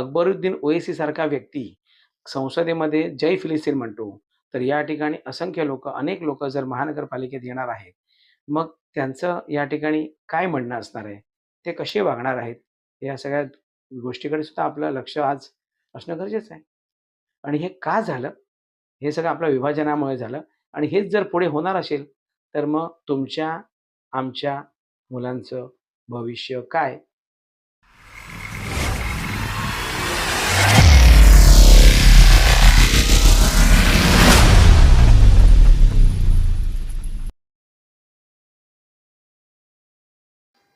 अकबरुद्दीन ओवैसी सारखा व्यक्ती संसदेमध्ये जय फिलिस्तीन म्हणतो, तर या ठिकाणी असंख्य लोकं, अनेक लोकं जर महानगरपालिकेत येणार आहेत, मग त्यांचं या ठिकाणी काय म्हणणं असणार आहे? ते कसे वागणार आहेत? या सगळ्या गोष्टीकडे सुद्धा आपलं लक्ष आज असणं गरजेचं आहे. आणि हे का झालं? हे सगळं आपल्या विभाजनामुळे झालं आणि हेच जर पुढे होणार असेल, तर मग तुमच्या, आमच्या मुलांचं भविष्य काय?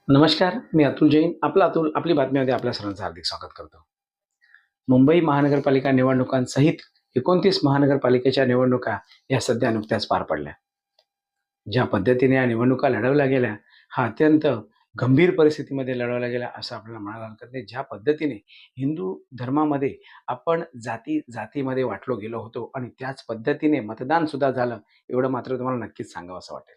नमस्कार, मी अतुल जैन. आपली बातमीमध्ये आपल्या सर्वांचं हार्दिक स्वागत करतो. मुंबई महानगरपालिका निवडणुकांसहित 29 महानगरपालिकेच्या निवडणुका या सध्या नुकत्याच पार पडल्या. ज्या पद्धतीने या निवडणुका लढवल्या गेल्या, हा अत्यंत गंभीर परिस्थितीमध्ये लढवल्या गेल्या असं आपल्याला म्हणायला हरकत नाही. ज्या पद्धतीने हिंदू धर्मामध्ये आपण जातीमध्ये वाटलो गेलो होतो आणि त्याच पद्धतीने मतदान सुद्धा झालं, एवढं मात्र तुम्हाला नक्कीच सांगावसं वाटेल.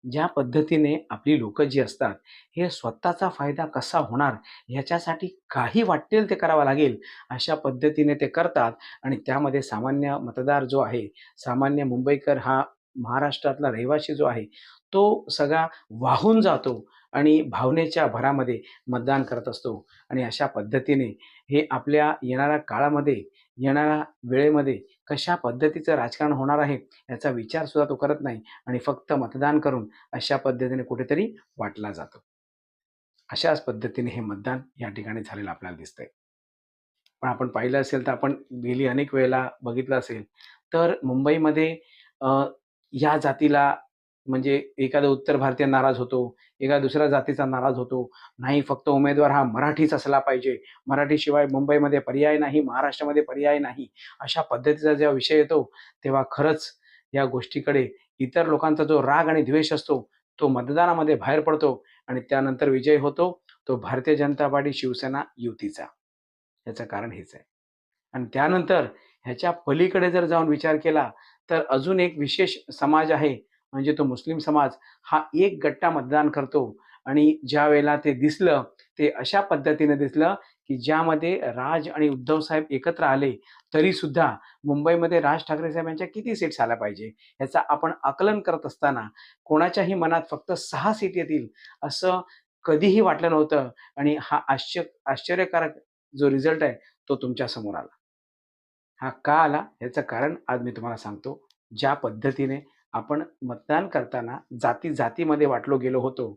ज्या पद्धतीने आपली लोकं जी असतात, हे स्वतःचा फायदा कसा होणार ह्याच्यासाठी काही वाटेल ते करावं लागेल, अशा पद्धतीने ते करतात आणि त्यामध्ये सामान्य मतदार जो आहे, सामान्य मुंबईकर हा महाराष्ट्रातला रहिवासी जो आहे, तो सगळा वाहून जातो आणि भावनेच्या भरामध्ये मतदान करत असतो आणि अशा पद्धतीने हे आपल्या येणाऱ्या काळामध्ये, येणाऱ्या वेळेमध्ये कशा पद्धतीचं राजकारण होणार आहे, याचा विचारसुद्धा तो करत नाही आणि फक्त मतदान करून अशा पद्धतीने कुठेतरी वाटला जातो. अशाच पद्धतीने हे मतदान या ठिकाणी झालेलं आपल्याला दिसतंय. पण आपण पाहिलं असेल तर आपण गेली अनेक वेळेला बघितलं असेल, तर मुंबईमध्ये अ, या जातीला म्हणजे एखादा उत्तर भारतीय नाराज होतो, एखादा दुसऱ्या जातीचा नाराज होतो. नाही फक्त उमेदवार हा मराठीच असला पाहिजे. मराठीशिवाय मुंबईमध्ये पर्याय नाही, महाराष्ट्रामध्ये पर्याय नाही. अशा पद्धतीचा जेव्हा विषय येतो, तेव्हा खरंच या गोष्टीकडे इतर लोकांचा जो राग आणि द्वेष असतो, तो मतदानामध्ये बाहेर पडतो आणि त्यानंतर विजय होतो, तो भारतीय जनता पार्टी, शिवसेना युतीचा. याचं कारण हेच आहे. आणि त्यानंतर ह्याच्या पलीकडे जर जाऊन विचार केला, तर अजून एक विशेष समाज आहे, म्हणजे तो मुस्लिम समाज. हा एक गट्टा मतदान करतो आणि ज्यावेळेला ते दिसलं, ते अशा पद्धतीने दिसलं, की ज्यामध्ये राज आणि उद्धव साहेब एकत्र आले, तरीसुद्धा मुंबईमध्ये राज ठाकरे साहेबांच्या किती सीट्स आल्या पाहिजे, ह्याचं आपण आकलन करत असताना कोणाच्याही मनात फक्त 6 सीट येतील, असं कधीही वाटलं नव्हतं आणि हा आश्चर्यकारक जो रिझल्ट आहे, तो तुमच्यासमोर आला. हा का आला? याचं कारण आज मी तुम्हाला सांगतो. ज्या पद्धतीने आपण मतदान करताना जाती-जातीमध्ये वाटलो गेलो होतो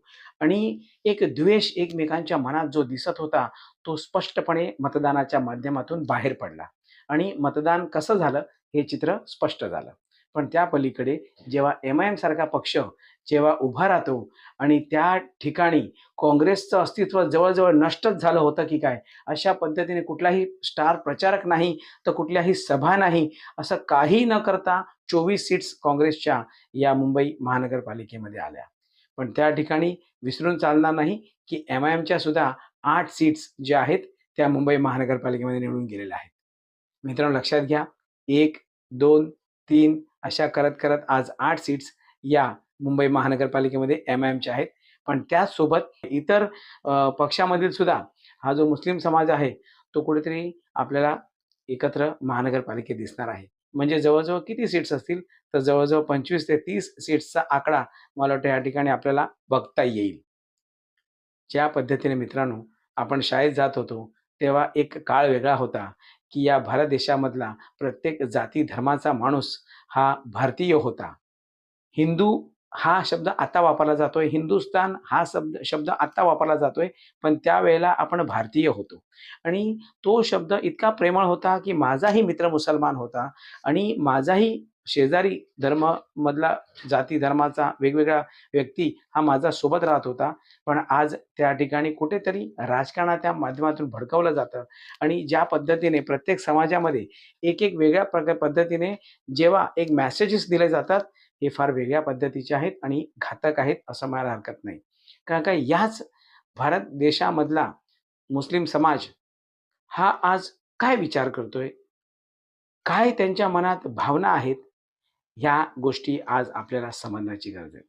आणि एक द्वेष एकमेकांच्या मनात जो दिसत होता, तो स्पष्टपणे मतदानाच्या माध्यमातून बाहेर पडला आणि मतदान कसं झालं, हे चित्र स्पष्ट झालं. पण त्या पलीकडे जेव्हा एम-आय-एम सारखा पक्ष जेव्हा उभा राहतो आणि त्या ठिकाणी काँग्रेसचं अस्तित्व जवळ नष्टच झालं होतं की काय, अशा पद्धतीने कुठलाही स्टार प्रचारक नाही, तर कुठल्याही सभा नाही, असं काही न करता 24 सीट्स काँग्रेसच्या या मुंबई महानगरपालिकेमध्ये आल्या. पण त्या ठिकाणी विसरून चालणार नाही, की एम-आय-एमच्या सुद्धा 8 सीट्स ज्या आहेत, त्या मुंबई महानगरपालिकेमध्ये निवडून गेलेल्या आहेत. मित्रांनो लक्षात घ्या, 1, 2, 3 अशा करत-करत आज 8 सीट्स या मुंबई महानगरपालिकेमध्ये एम-आय-एमच्या आहेत. पण त्याचसोबत इतर पक्षामधील सुद्धा हा जो मुस्लिम समाज आहे, तो कुठेतरी आपल्याला एकत्र महानगरपालिकेत दिसणार आहे. म्हणजे जवळ किती सीट्स असतील, तर जवळ 25 ते 30 सीट्सचा आकडा मला वाटतं या ठिकाणी आपल्याला बघता येईल. ज्या पद्धतीने मित्रांनो आपण शाळेत जात होतो, तेव्हा एक काळ वेगळा होता, की या भारत देशामधला प्रत्येक जाती धर्माचा माणूस हा भारतीय होता. हिंदू हा शब्द आता वापरला जातोय. हिंदुस्थान हा शब्द आता वापरला जातोय. पण त्यावेळेला आपण भारतीय होतो आणि तो शब्द इतका प्रेमळ होता, की माझाही मित्र मुसलमान होता आणि माझाही शेजारी धर्मामधला जाती धर्माचा वेगवेगळा व्यक्ती हा माझा सोबत राहत होता. पण आज त्या ठिकाणी कुठेतरी राजकारणाच्या माध्यमातून भडकवलं जातं आणि ज्या पद्धतीने प्रत्येक समाजामध्ये एक वेगळ्या पद्धतीने जेव्हा एक मेसेजेस दिले जातात, हे फार वेगळ्या पद्धतीचे आहेत आणि घातक आहेत असं म्हणायला हरकत नाही. कारण का याच भारत देशामधला मुस्लिम समाज हा आज काय विचार करतोय? काय त्यांच्या मनात भावना आहेत? ह्या गोष्टी आज आपल्याला समजण्याची गरज आहे.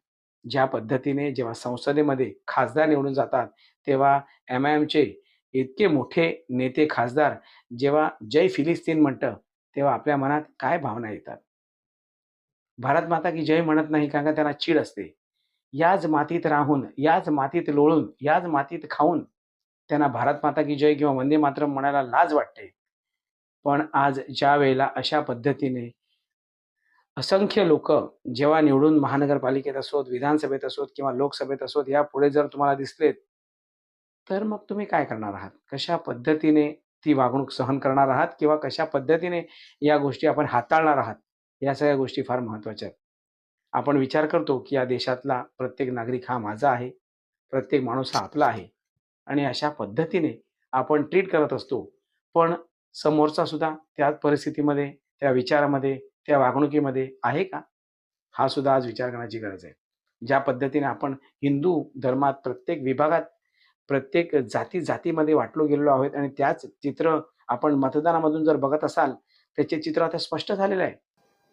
ज्या पद्धतीने जेव्हा संसदेमध्ये खासदार निवडून जातात, तेव्हा एम-आय-एमचे इतके मोठे नेते, खासदार जेव्हा जय फिलिस्तीन म्हणतं, तेव्हा आपल्या मनात काय भावना येतात? भारत माता की जय म्हणत नाही कारण का त्यांना चीड असते. याच मातीत राहून, याच मातीत लोळून, याच मातीत खाऊन त्यांना भारत माता की जय किंवा वंदे मातरम म्हणायला लाज वाटते. पण आज ज्यावेळेला अशा पद्धतीने असंख्य लोकं जेव्हा निवडून महानगरपालिकेत असोत, विधानसभेत असोत किंवा लोकसभेत असोत, यापुढे जर तुम्हाला दिसलेत, तर मग तुम्ही काय करणार आहात? कशा पद्धतीने ती वागणूक सहन करणार आहात किंवा कशा पद्धतीने या गोष्टी आपण हाताळणार आहात? या सगळ्या गोष्टी फार महत्त्वाच्या आहेत. आपण विचार करतो, की या देशातला प्रत्येक नागरिक हा माझा आहे. प्रत्येक माणूस हा आपला आहे आणि अशा पद्धतीने आपण ट्रीट करत असतो. पण समोरचा सुद्धा त्याच परिस्थितीमध्ये, त्या विचारामध्ये, त्या वागणुकीमध्ये आहे का? हा सुद्धा आज विचार करण्याची गरज आहे. ज्या पद्धतीने आपण हिंदू धर्मात प्रत्येक विभागात, प्रत्येक जाती-जातीमध्ये वाटलो गेलेलो आहोत आणि त्याच चित्र आपण मतदानामधून जर बघत असाल, त्याचे चित्र आता स्पष्ट झालेलं आहे.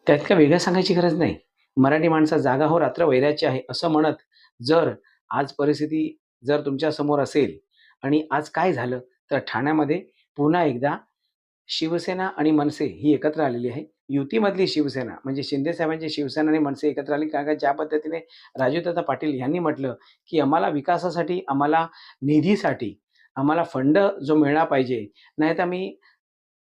त्यात काही वेगळं सांगायची गरज नाही. मराठी माणसा जागा हो रात्र वैराची आहे, असं म्हणत जर आज परिस्थिती जर तुमच्यासमोर असेल आणि आज काय झालं, तर ठाण्यामध्ये पुन्हा एकदा शिवसेना आणि मनसे ही एकत्र आलेली आहे. युतीमधली शिवसेना म्हणजे शिंदे साहेबांची शिवसेना आणि मनसे एकत्र आली. कारण का ज्या पद्धतीने राजूदादा पाटील यांनी म्हटलं, की आम्हाला विकासासाठी, आम्हाला निधीसाठी, आम्हाला फंड जो मिळाला पाहिजे, नाहीतर आम्ही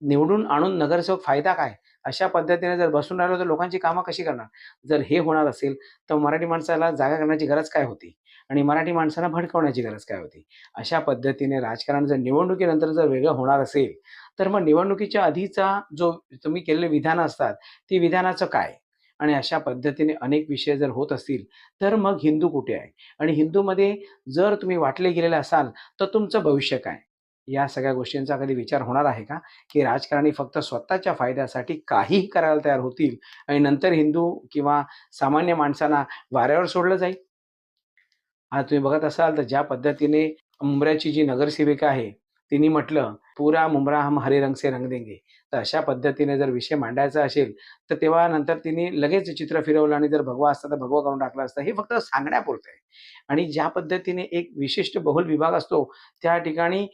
निवडून आणून नगरसेवक फायदा काय? अशा पद्धतीने जर बसून राहिलो तर लोकांची कामं कशी करणार? जर हे होणार असेल, तर मराठी माणसाला जागा करण्याची गरज काय होती? आणि मराठी माणसाला भडकवण्याची गरज काय होती? अशा पद्धतीने राजकारण जर निवडणुकीनंतर जर वेगळं होणार असेल, तर मग निवडणुकीच्या आधीचा जो तुम्ही केलेली विधानं असतात, ती विधानाचं काय? आणि अशा पद्धतीने अनेक विषय जर होत असतील, तर मग हिंदू कुठे आहे? आणि हिंदूमध्ये जर तुम्ही वाटले गेलेले असाल, तर तुमचं भविष्य काय? या सगळ्या गोष्टींचा कधी विचार होणार आहे का? की राजकारणी फक्त स्वतःच्या फायद्यासाठी काहीही करायला तयार होतील आणि नंतर हिंदू किंवा सामान्य माणसांना वाऱ्यावर सोडलं जाईल. आज तुम्ही बघत असाल तर ज्या पद्धतीने मुंब्र्याची जी नगरसेविका आहे, तिने म्हटलं, "पूरा मुंब्रा हम हरे रंग से रंग देंगे." तर अशा पद्धतीने जर विषय मांडायचा असेल, तर तेव्हा नंतर तिने लगेच चित्र फिरवलं आणि जर भगवा असता तर भगवा करून टाकला असता. हे फक्त सांगण्यापुरतं आहे. आणि ज्या पद्धतीने एक विशिष्ट बहुल विभाग असतो, त्या ठिकाणी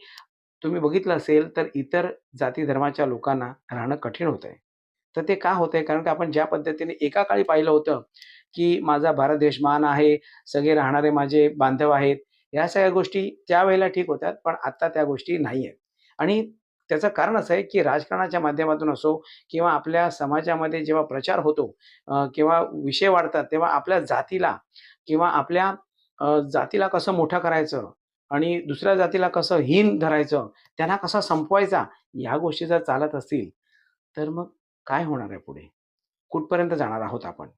तुम्ही बघितलं असेल तर इतर जाती धर्माच्या लोकांना राहणं कठीण होतंय. तर ते का होतंय? कारण का आपण ज्या पद्धतीने एका काळी पाहिलं होतं, की माझा भारत देश महान आहे, सगळे राहणारे माझे बांधव आहेत. ह्या सगळ्या गोष्टी त्यावेळेला ठीक होत्या, पण आता त्या गोष्टी नाही आहेत. आणि त्याचं कारण असं आहे, की राजकारणाच्या माध्यमातून असो किंवा आपल्या समाजामध्ये जेव्हा प्रचार होतो किंवा विषय वाढतात, तेव्हा आपल्या जातीला किंवा आपल्या जातीला कसं मोठं करायचं आणि दुसऱ्या जातीला कसं हीन धरायचं, त्यांना कसा संपवायचा, ह्या गोष्टी जर चालत असतील, तर मग काय होणार आहे पुढे? कुठपर्यंत जाणार आहोत आपण?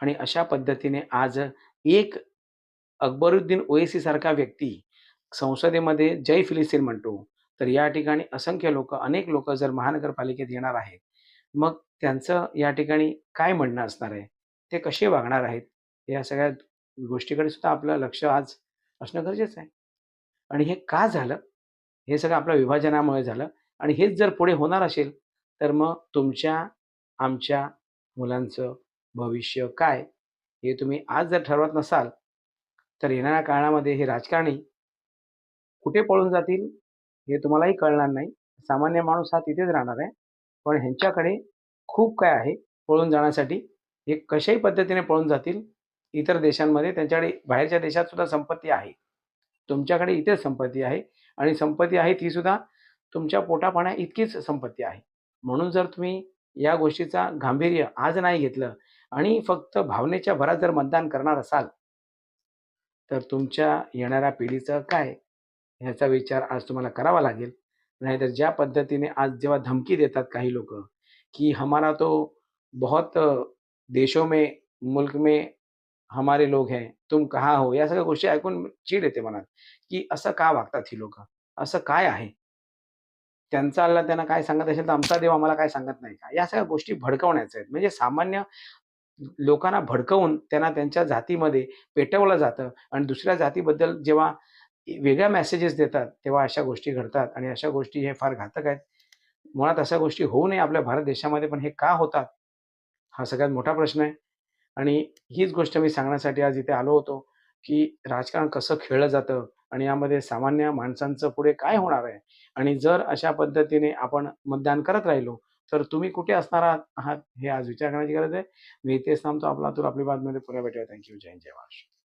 आणि अशा पद्धतीने आज एक अकबरुद्दीन ओवैसी सारखा व्यक्ती संसदेमध्ये जय फिलिस्तीन म्हणतो, तर या ठिकाणी असंख्य लोकं, अनेक लोकं जर महानगरपालिकेत येणार आहेत, मग त्यांचं या ठिकाणी काय म्हणणं असणार आहे? ते कसे वागणार आहेत? या सगळ्या गोष्टीकडे सुद्धा आपलं लक्ष आज असणं गरजेचं आहे. आणि हे का झालं? हे सगळं आपल्या विभाजनामुळे झालं आणि हेच जर पुढे होणार असेल, तर मग तुमच्या, आमच्या मुलांचं भविष्य काय? हे तुम्ही आज जर ठरवत नसाल, तर येणाऱ्या काळामध्ये हे राजकारणी कुठे पळून जातील, हे तुम्हालाही कळणार नाही. सामान्य माणूस हा तिथेच राहणार आहे. पण ह्यांच्याकडे खूप काय आहे पळून जाण्यासाठी. हे कशाही पद्धतीने पळून जातील. इतर देशांमध्ये त्यांच्याकडे बाहेरच्या देशात सुद्धा संपत्ती आहे. तुमच्याकडे इथेच संपत्ती आहे आणि संपत्ती आहे ती सुद्धा तुमच्या पोटापाण्याइतकीच संपत्ती आहे. म्हणून जर तुम्ही या गोष्टीचा गांभीर्य आज नाही घेतलं आणि फक्त भावनेच्या भरात जर मतदान करणार असाल, तर तुमच्या येणाऱ्या पिढीचं काय? ह्याचा विचार आज तुम्हाला करावा लागेल. नाहीतर ज्या पद्धतीने आज जेव्हा धमकी देतात काही लोकं, की हमारा तो बहुत देशों में, मुल्क में हमारे लोग हैं, तुम कहाँ हो? या सगळ्या गोष्टी ऐकून चीड येते मनात, की असं का वागतात ही लोकं? असं काय आहे? त्यांचा अल्लाह त्यांना काय सांगत असेल, तर आमचा देव आम्हाला काय सांगत नाही का? या सगळ्या गोष्टी भडकवण्याच्या आहेत. म्हणजे सामान्य लोकांना भडकवून त्यांना त्यांच्या जातीमध्ये पेटवलं जातं आणि दुसऱ्या जातीबद्दल जेव्हा वेगळ्या मेसेजेस देतात, तेव्हा अशा गोष्टी घडतात आणि अशा गोष्टी हे फार घातक आहेत. मुळात अशा गोष्टी होऊ नये आपल्या भारत देशामध्ये, पण हे का होतात? हा सगळ्यात मोठा प्रश्न आहे. आणि हीच गोष्ट मी सांगण्यासाठी आज इथे आलो होतो, की राजकारण कसं खेळलं जातं, आणि यामध्ये सामान्य माणसांचं पुढे काय होणार आहे आणि जर अशा पद्धतीने आपण मतदान करत राहिलो तर तुम्ही कुठे असणार आहात हे आज विचार करण्याची गरज आहे. मी इथेच थांबतो. आपला अतुल आपली बातमीमध्ये पुन्हा भेटूया. थँक्यू. जय हिंद, जय महाराष्ट्र.